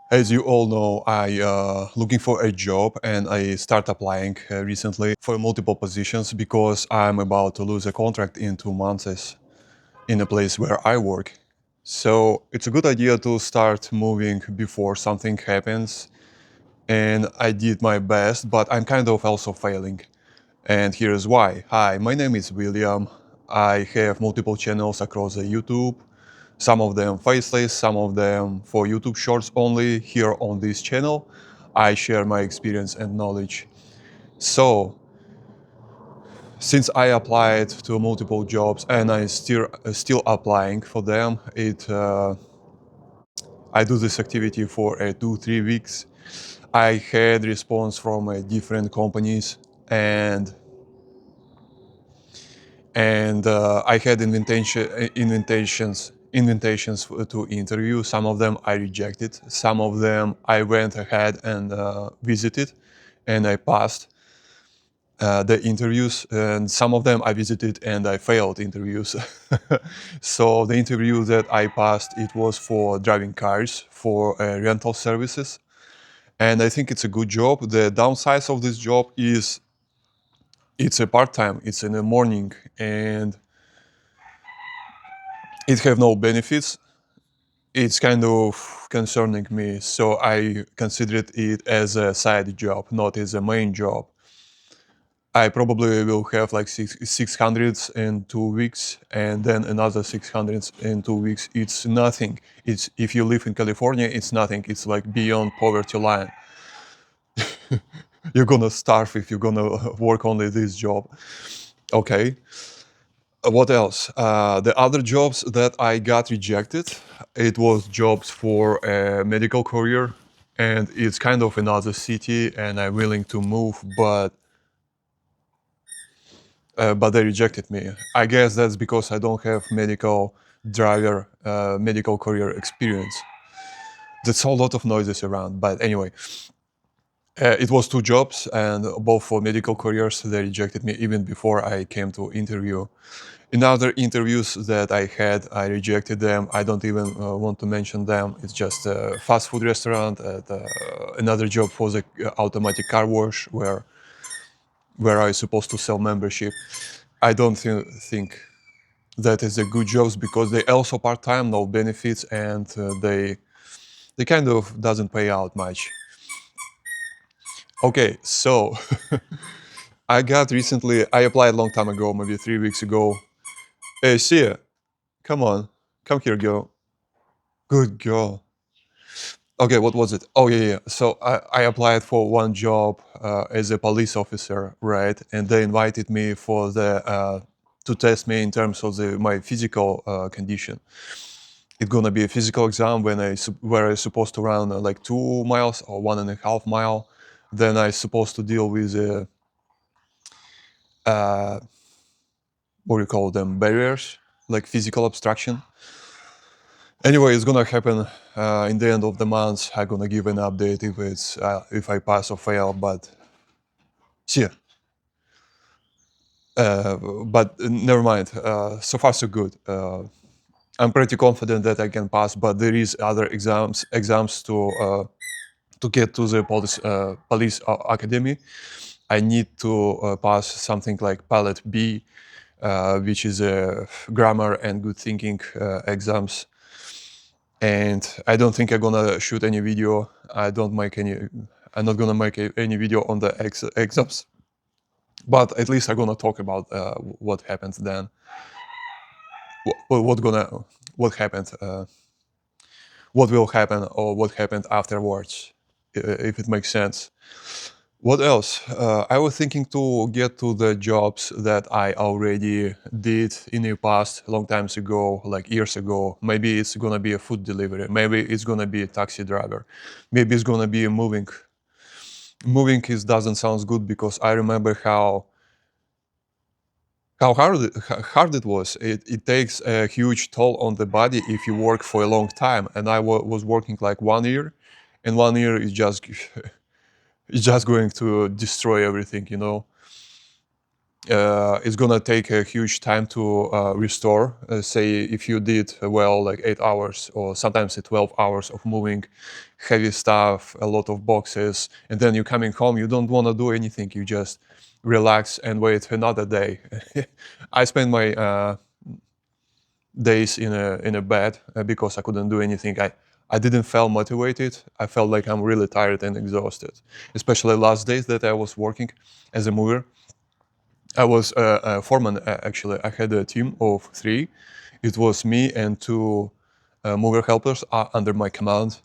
As you all know, I looking for a job and I start applying recently for multiple positions because I'm about to lose a contract in 2 months in a place where I work. So it's a good idea to start moving before something happens. And I did my best, but I'm kind of also failing. And here's why. Hi, my name is William. I have multiple channels across the YouTube, some of them faceless, some of them for YouTube Shorts only. Here on this channel, I share my experience and knowledge. So, since I applied to multiple jobs and I still applying for them, I do this activity for 2-3 weeks. I had response from different companies and I had invitations to interview. Some of them I rejected. Some of them I went ahead and visited, and I passed the interviews. And some of them I visited and I failed interviews. So the interview that I passed, it was for driving cars for rental services, and I think it's a good job. The downsides of this job is it's a part time. It's in the morning and it have no benefits. It's kind of concerning me, so I considered it as a side job, not as a main job. I probably will have like 600 in 2 weeks, and then another 600 in 2 weeks. It's nothing. It's if you live in California, it's nothing. It's like beyond poverty line. You're gonna starve if you're gonna work only this job. Okay. What else? The other jobs that I got rejected, it was jobs for a medical career, and it's kind of another city, and I'm willing to move, but they rejected me. I guess that's because I don't have medical career experience. There's a lot of noises around, but anyway, it was two jobs, and both for medical careers. They rejected me even before I came to interview. In other interviews that I had, I rejected them. I don't even want to mention them. It's just a fast food restaurant, another job for the automatic car wash where I supposed to sell membership. I don't think that is a good jobs because they also part time, no benefits, and they kind of doesn't pay out much. Okay, so I got recently. I applied a long time ago, maybe 3 weeks ago. Hey, Sia, come on, come here, girl. Good girl. Okay, what was it? Oh yeah, yeah. So I applied for one job as a police officer, right? And they invited me for the to test me in terms of my physical condition. It's gonna be a physical exam where I supposed to run like 2 miles or 1.5 mile. Then I supposed to deal with uh, what do you call them, barriers, like physical obstruction. Anyway, it's gonna happen in the end of the month. I'm gonna give an update if I pass or fail. But yeah, but never mind. So far so good. I'm pretty confident that I can pass, but there is other exams to get to the police academy. I need to pass something like Pilot B, which is a grammar and good thinking exams. And I don't think I'm gonna shoot any video. I'm not gonna make any video on the exams, but at least I'm gonna talk about what happens then. What gonna what happened, what will happen, or what happened afterwards, if it makes sense. What else? I was thinking to get to the jobs that I already did in the past, long times ago, like years ago. Maybe it's gonna be a food delivery. Maybe it's gonna be a taxi driver. Maybe it's gonna be a moving. Moving is doesn't sound good because I remember how hard it was. It takes a huge toll on the body if you work for a long time. And I was working like 1 year, and 1 year is just it's just going to destroy everything. it's gonna take a huge time to restore. Say if you did well, like 8 hours or sometimes 12 hours of moving heavy stuff, a lot of boxes, and then you're coming home, you don't want to do anything. You just relax and wait another day. I spent my days in a bed because I couldn't do anything. I didn't feel motivated. I felt like I'm really tired and exhausted, especially last days that I was working as a mover. I was a foreman, actually. I had a team of three. It was me and two mover helpers under my command.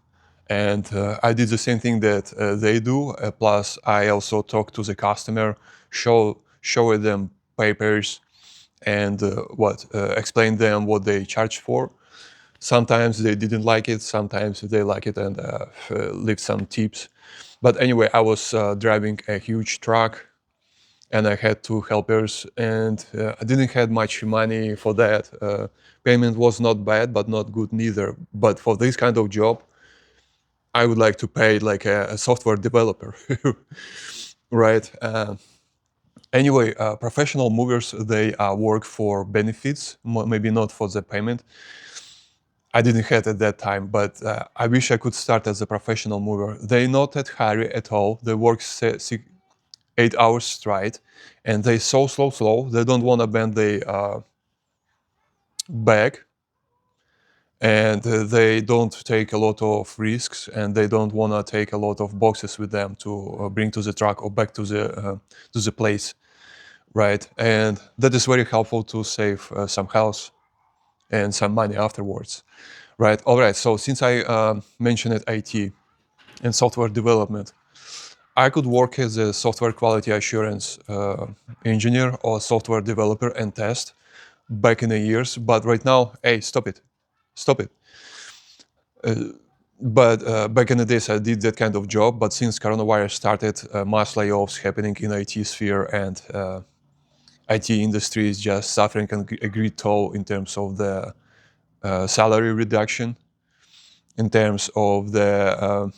And I did the same thing that they do. Plus, I also talked to the customer, showed them papers, and explain them what they charge for. Sometimes they didn't like it, sometimes they like it, and leave some tips. But anyway, I was driving a huge truck, and I had two helpers, and I didn't have much money for that. Payment was not bad, but not good neither. But for this kind of job, I would like to pay like a software developer, right? Anyway, professional movers, they work for benefits, maybe not for the payment. I didn't have at that time, but I wish I could start as a professional mover. They not at hurry at all. They work 8 hours straight, and they so slow. They don't want to bend the back, and they don't take a lot of risks, and they don't want to take a lot of boxes with them to bring to the truck or back to the place, right? And that is very helpful to save some health and some money afterwards, right? All right. So since I mentioned IT and software development, I could work as a software quality assurance engineer or software developer and test back in the years. But right now, hey, stop it. But back in the days, I did that kind of job. But since coronavirus started, mass layoffs happening in IT sphere, and IT industry is just suffering a great toll in terms of the salary reduction, in terms of the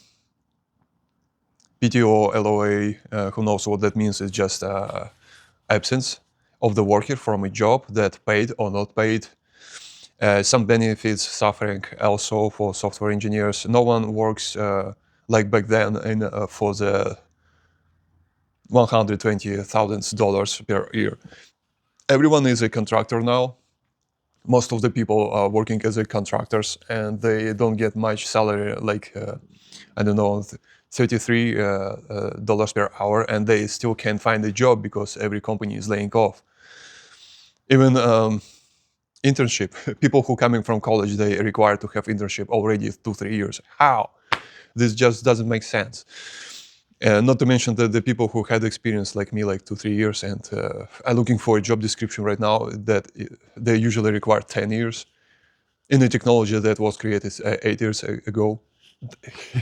PTO, LOA, who knows what that means. It's just absence of the worker from a job that paid or not paid. Some benefits suffering also for software engineers. No one works like back then for the $120,000 per year. Everyone is a contractor now. Most of the people are working as a contractors, and they don't get much salary, like I don't know, $33 per hour, and they still can't find a job because every company is laying off. Even internship, people who coming from college, they require to have internship already 2-3 years. How? This just doesn't make sense. Not to mention that the people who had experience like me, like 2-3 years, and are looking for a job description right now that they usually require 10 years in a technology that was created 8 years ago.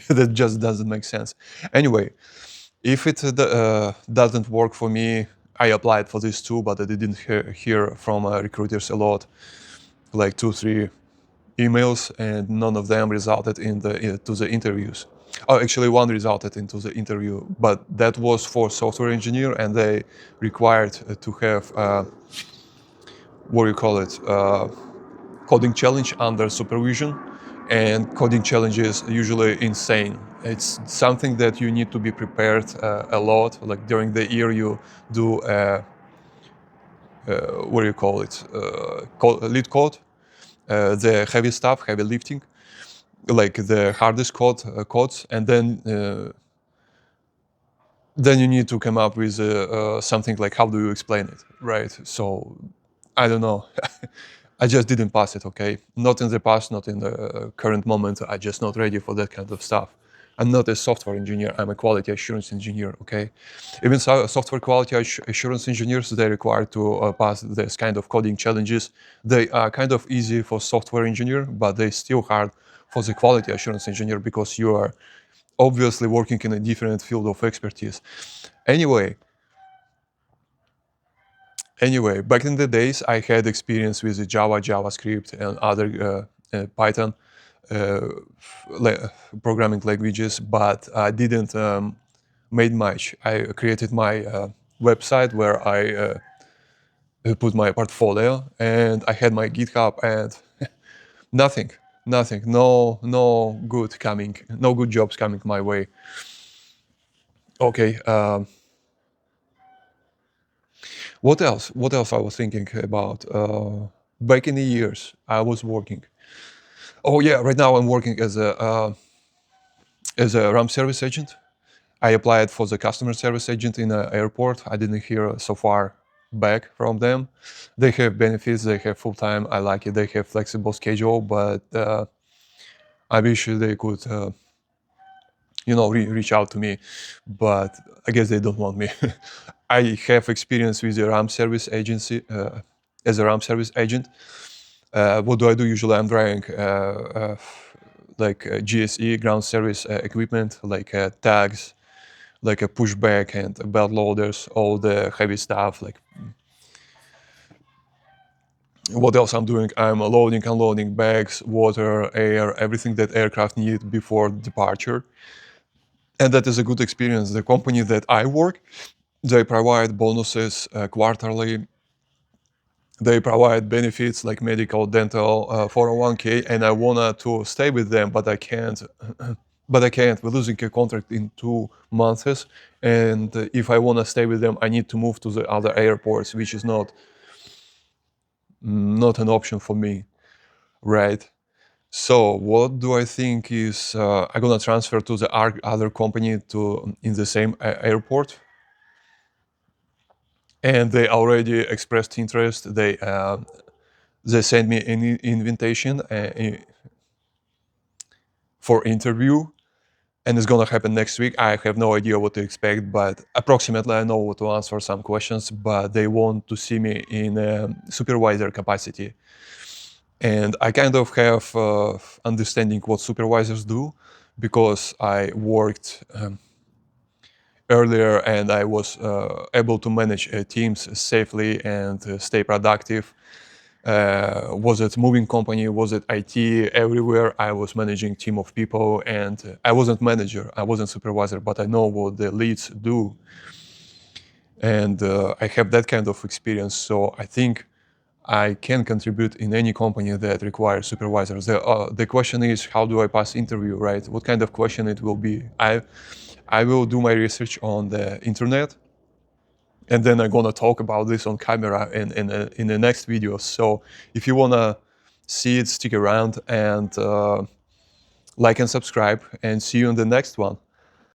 That just doesn't make sense. Anyway, if it doesn't work for me, I applied for this too, but I didn't hear from recruiters a lot, like 2-3 emails, and none of them resulted to the interviews. Oh, actually, one resulted into the interview, but that was for software engineer, and they required to have what do you call it, coding challenge under supervision, and coding challenge is usually insane. It's something that you need to be prepared a lot. Like during the year, you do what do you call it, lead code, the heavy stuff, heavy lifting, like the hardest codes, and then you need to come up with something like how do you explain it, right? So I don't know. I just didn't pass it, okay? Not in the past, not in the current moment. I just not ready for that kind of stuff. I'm not a software engineer. I'm a quality assurance engineer, okay? Even software quality assurance engineers, they require to pass this kind of coding challenges. They are kind of easy for software engineer, but they still hard for the quality assurance engineer because you are obviously working in a different field of expertise. Anyway, back in the days, I had experience with Java, JavaScript, and other Python uh, programming languages, but I didn't made much. I created my website where I put my portfolio, and I had my GitHub, and nothing, nothing, no good coming, no good jobs coming my way. Okay, what else? What else I was thinking about? Back in the years, I was working. Oh yeah, right now I'm working as a RAM service agent. I applied for the customer service agent in an airport. I didn't hear so far back from them. They have benefits. They have full time. I like it. They have flexible schedule, but I wish they could, reach out to me. But I guess they don't want me. I have experience with the RAM service agency as a RAM service agent. What do I do usually? I'm driving like GSE ground service equipment, like tags, like a pushback and belt loaders, all the heavy stuff. Like what else I'm doing? I'm loading, unloading bags, water, air, everything that aircraft need before departure. And that is a good experience. The company that I work, they provide bonuses quarterly. They provide benefits like medical, dental, 401k, and I wanna to stay with them, but I can't. But I can't. We're losing a contract in 2 months, and if I wanna stay with them, I need to move to the other airports, which is not an option for me, right? So what do I think is I'm gonna transfer to the other company to in the same airport, and they already expressed interest. They sent me an invitation for interview, and it's gonna happen next week. I have no idea what to expect, but approximately I know what to answer some questions. But they want to see me in a supervisor capacity, and I kind of have understanding what supervisors do because I worked earlier and I was able to manage teams safely and stay productive. Was it moving company? Was it IT? Everywhere I was managing team of people, and I wasn't manager, I wasn't supervisor, but I know what the leads do, and I have that kind of experience. So I think I can contribute in any company that requires supervisors. The question is, how do I pass interview, right? What kind of question it will be? I will do my research on the internet, and then I'm gonna talk about this on camera in the next video. So if you wanna see it, stick around and like and subscribe, and see you in the next one.